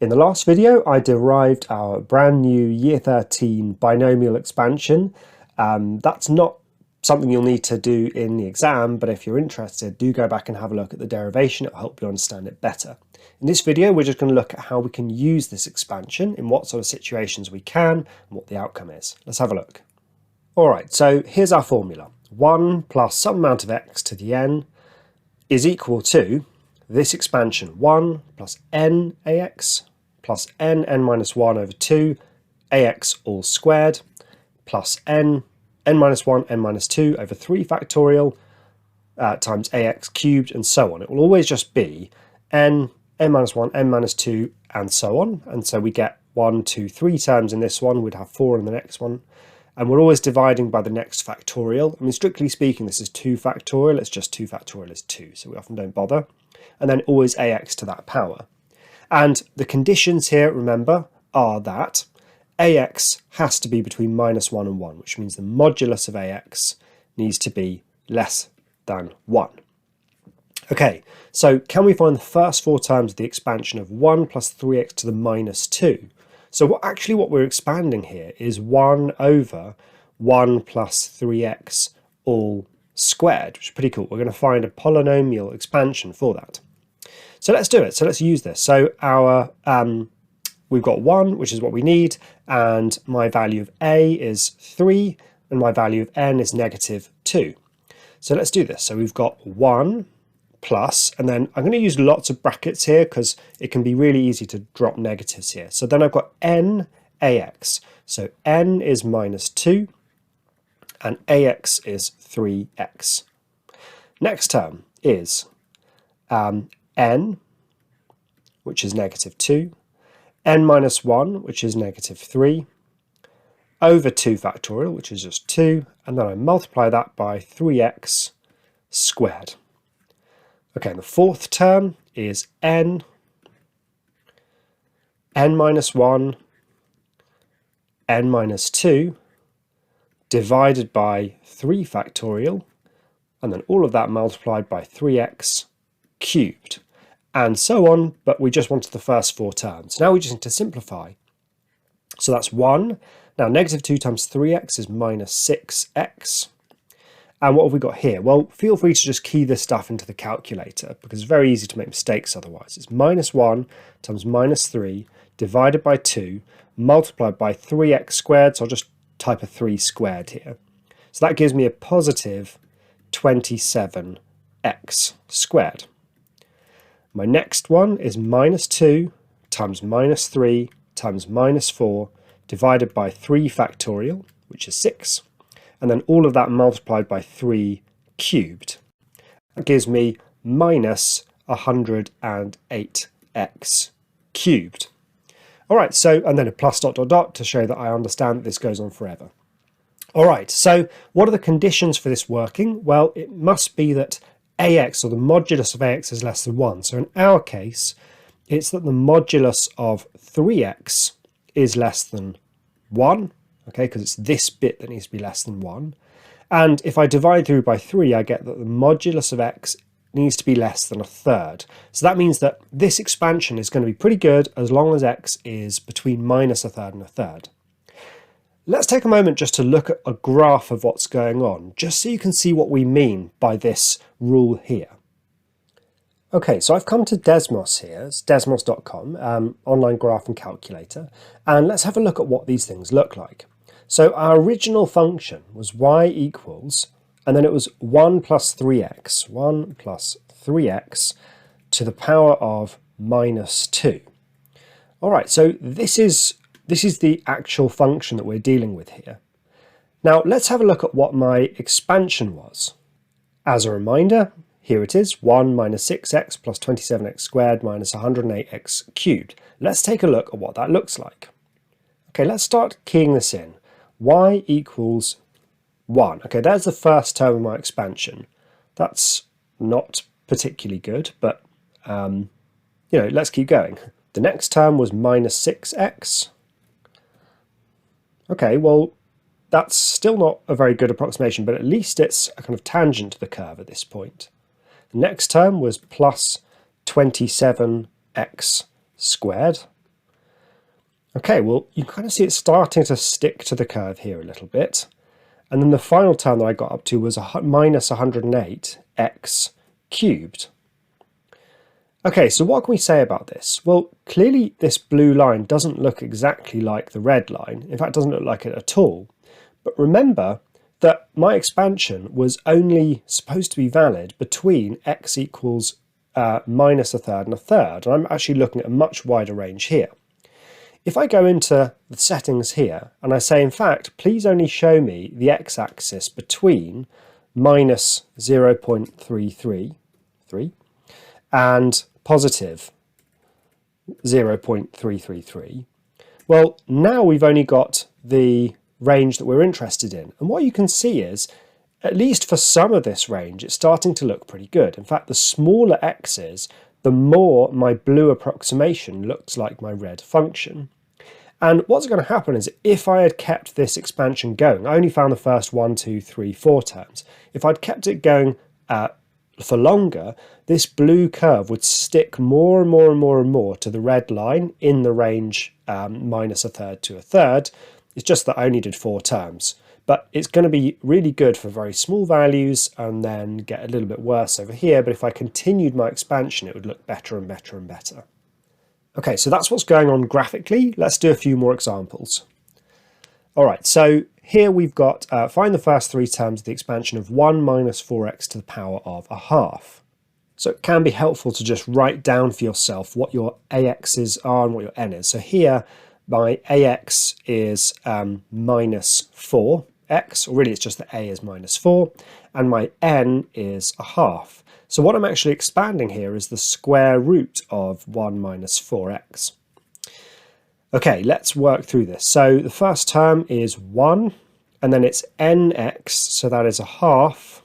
In the last video, I derived our brand new Year 13 binomial expansion. That's not something you'll need to do in the exam, but if you're interested, do go back and have a look at the derivation. It'll help you understand it better. In this video, we're just going to look at how we can use this expansion, in what sort of situations we can, and what the outcome is. Let's have a look. All right, so here's our formula. 1 plus some amount of x to the n is equal to this expansion, 1 plus n ax plus n minus 1 over 2 ax all squared plus n minus 1 n minus 2 over 3 factorial times ax cubed, and so on. It will always just be n minus 1 n minus 2 and so on, and so we get 1, 2, 3 terms in this one. We'd have 4 in the next one, and we're always dividing by the next factorial. I mean, strictly speaking, this is 2 factorial. It's just 2 factorial is 2, so we often don't bother. And then always ax to that power. And the conditions here, remember, are that ax has to be between minus 1 and 1, which means the modulus of ax needs to be less than 1. Okay, so can we find the first 4 terms of the expansion of 1 plus 3x to the minus 2? So what we're expanding here is 1 over 1 plus 3x all squared, which is pretty cool. We're going to find a polynomial expansion for that. So let's do it. So let's use this. So we've got 1, which is what we need, and my value of a is 3, and my value of n is negative 2. So let's do this. So we've got 1 plus, and then I'm going to use lots of brackets here because it can be really easy to drop negatives here. So then I've got n ax. So n is minus 2, and ax is 3x. Next term is n, which is negative 2, n minus 1, which is negative 3, over 2 factorial, which is just 2, and then I multiply that by 3x squared. Okay, and the fourth term is n minus 1, n minus 2, divided by 3 factorial, and then all of that multiplied by 3x cubed, and so on, but we just wanted the first 4 terms. Now we just need to simplify. So that's 1. Now negative 2 times 3x is minus 6x. And what have we got here? Well, feel free to just key this stuff into the calculator because it's very easy to make mistakes otherwise. It's minus 1 times minus 3 divided by 2 multiplied by 3x squared. So I'll just type a 3 squared here. So that gives me a positive 27x squared. My next one is minus 2 times minus 3 times minus 4 divided by 3 factorial, which is 6. And then all of that multiplied by 3 cubed. That gives me minus 108x cubed. All right, so, and then a plus dot dot dot to show that I understand that this goes on forever. All right, so what are the conditions for this working? Well, it must be that ax, or the modulus of ax, is less than 1. So in our case, it's that the modulus of 3x is less than 1. Okay, because it's this bit that needs to be less than 1. And if I divide through by 3, I get that the modulus of x needs to be less than 1/3. So that means that this expansion is going to be pretty good as long as x is between minus 1/3 and 1/3. Let's take a moment just to look at a graph of what's going on, just so you can see what we mean by this rule here. Okay, so I've come to Desmos here, it's desmos.com, online graph and calculator, and let's have a look at what these things look like. So our original function was y equals, and then it was 1 plus 3x, 1 plus 3x to the power of minus 2. All right, so this is the actual function that we're dealing with here. Now let's have a look at what my expansion was. As a reminder, here it is, 1 minus 6x plus 27x squared minus 108x cubed. Let's take a look at what that looks like. Okay, let's start keying this in. Y equals 1. Okay, there's the first term of my expansion. That's not particularly good, but let's keep going. The next term was minus 6x. Okay, well, that's still not a very good approximation, but at least it's a kind of tangent to the curve at this point. The next term was plus 27x squared. Okay, well, you kind of see it starting to stick to the curve here a little bit. And then the final term that I got up to was minus 108x cubed. Okay, so what can we say about this? Well, clearly this blue line doesn't look exactly like the red line. In fact, it doesn't look like it at all. But remember that my expansion was only supposed to be valid between x equals minus a third and a third. And I'm actually looking at a much wider range here. If I go into the settings here and I say, in fact, please only show me the x-axis between minus 0.333 and positive 0.333, well, now we've only got the range that we're interested in. And what you can see is, at least for some of this range, it's starting to look pretty good. In fact, the smaller x's, the more my blue approximation looks like my red function. And what's going to happen is if I had kept this expansion going, I only found the first 1, 2, 3, 4 terms. If I'd kept it going for longer, this blue curve would stick more and more and more and more to the red line in the range minus a third to a third. It's just that I only did 4 terms. But it's going to be really good for very small values and then get a little bit worse over here. But if I continued my expansion, it would look better and better and better. Okay, so that's what's going on graphically. Let's do a few more examples. All right, so here we've got, find the first 3 terms of the expansion of 1 minus 4x to the power of a half. So it can be helpful to just write down for yourself what your ax's are and what your n is. So here, my ax is minus 4x, or really it's just that a is minus 4, and my n is a half. So what I'm actually expanding here is the square root of 1 minus 4x. Okay, let's work through this. So the first term is 1, and then it's nx, so that is a half,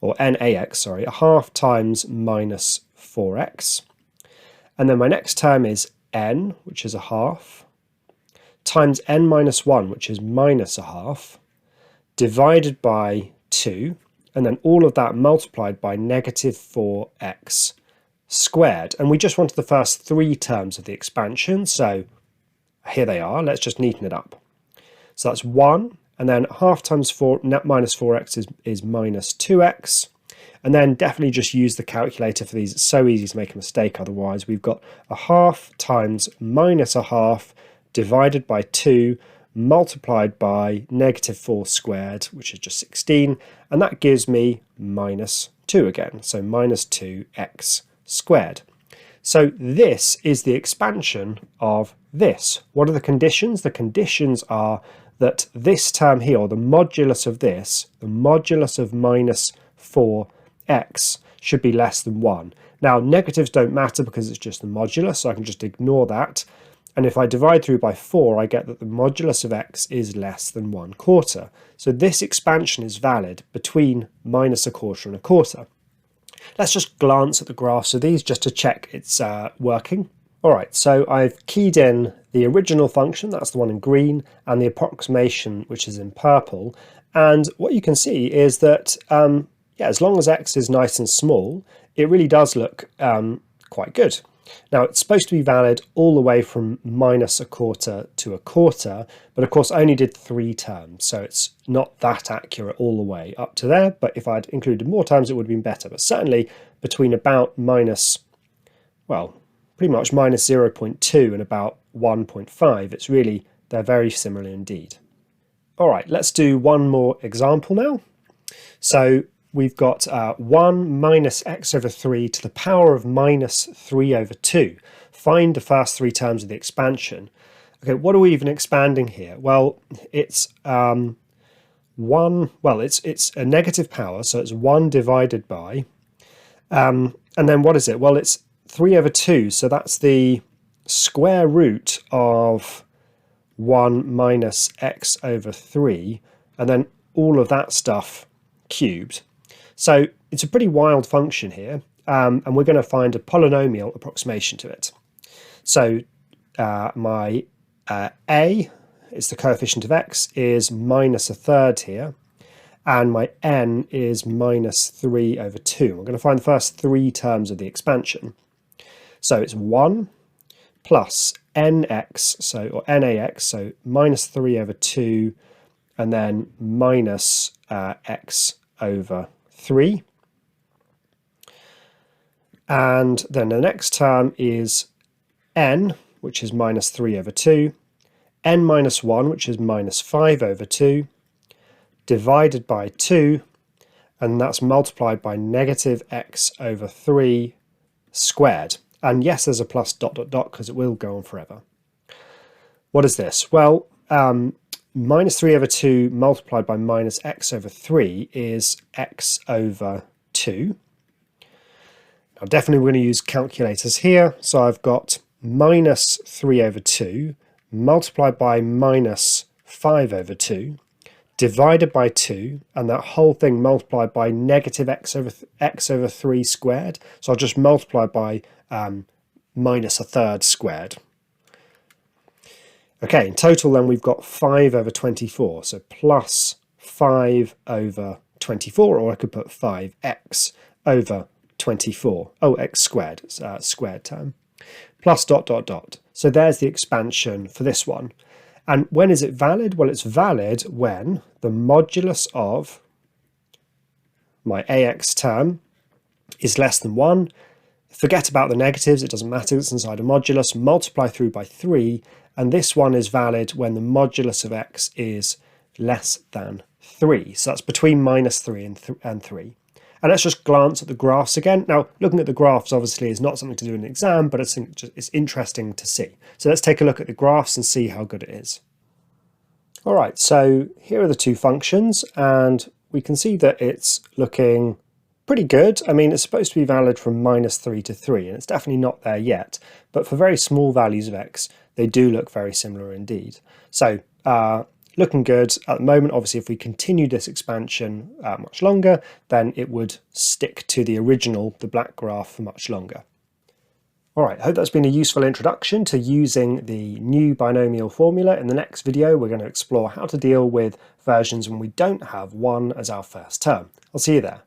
or nax, sorry, a half times minus 4x. And then my next term is n, which is a half, times n minus 1, which is minus a half, divided by 2, and then all of that multiplied by negative 4x squared. And we just wanted the first 3 terms of the expansion, so here they are. Let's just neaten it up. So that's 1, and then half times 4 minus 4x is minus 2x. And then definitely just use the calculator for these. It's so easy to make a mistake otherwise. We've got a half times minus a half divided by 2 multiplied by negative 4 squared, which is just 16, and that gives me minus 2 again, so minus 2x squared. So this is the expansion of this. What are the conditions? The conditions are that this term here, or the modulus of this, the modulus of minus 4x, should be less than 1. Now, negatives don't matter because it's just the modulus, so I can just ignore that. And if I divide through by 4, I get that the modulus of x is less than 1/4. So this expansion is valid between minus a quarter and a quarter. Let's just glance at the graphs of these just to check it's working. All right, so I've keyed in the original function, that's the one in green, and the approximation, which is in purple. And what you can see is that, yeah, as long as x is nice and small, it really does look quite good. Now, it's supposed to be valid all the way from minus a quarter to a quarter, but of course I only did 3 terms, so it's not that accurate all the way up to there. But if I'd included more terms, it would have been better. But certainly between about minus, well, pretty much minus 0.2 and about 1.5, it's really, they're very similar indeed. All right, let's do one more example now. So we've got 1 minus x over 3 to the power of minus 3 over 2. Find the first 3 terms of the expansion. Okay, what are we even expanding here? Well, it's it's a negative power, so it's 1 divided by, and then what is it? Well, it's 3 over 2, so that's the square root of 1 minus x over 3, and then all of that stuff cubed. So it's a pretty wild function here, and we're going to find a polynomial approximation to it. So my a is the coefficient of x, is minus a third here, and my n is minus 3 over 2. We're going to find the first 3 terms of the expansion. So it's 1 plus nx, or nax, so minus 3 over 2, and then minus x over 3. And then the next term is n, which is minus 3 over 2, n minus 1, which is minus 5 over 2, divided by 2, and that's multiplied by negative x over 3 squared. And yes, there's a plus ... because it will go on forever. What is this? Well, minus 3 over 2 multiplied by minus x over 3 is x over 2. Now, definitely we're going to use calculators here. So I've got minus 3 over 2 multiplied by minus 5 over 2 divided by 2, and that whole thing multiplied by negative x over 3 squared. So I'll just multiply by minus a third squared. Okay, in total then we've got 5 over 24, so plus 5 over 24, or I could put 5x over 24. Oh, x squared, it's a squared term. Plus ... So there's the expansion for this one. And when is it valid? Well, it's valid when the modulus of my ax term is less than 1. Forget about the negatives, it doesn't matter, it's inside a modulus. Multiply through by 3, and this one is valid when the modulus of x is less than 3. So that's between minus 3 and 3. And let's just glance at the graphs again. Now, looking at the graphs obviously is not something to do in an exam, but it's interesting to see. So let's take a look at the graphs and see how good it is. All right, so here are the two functions, and we can see that it's looking pretty good. I mean, it's supposed to be valid from minus 3 to 3, and it's definitely not there yet. But for very small values of x, they do look very similar indeed. So looking good at the moment. Obviously, if we continue this expansion much longer, then it would stick to the original, the black graph, for much longer. All right, I hope that's been a useful introduction to using the new binomial formula. In the next video, we're going to explore how to deal with versions when we don't have 1 as our first term. I'll see you there.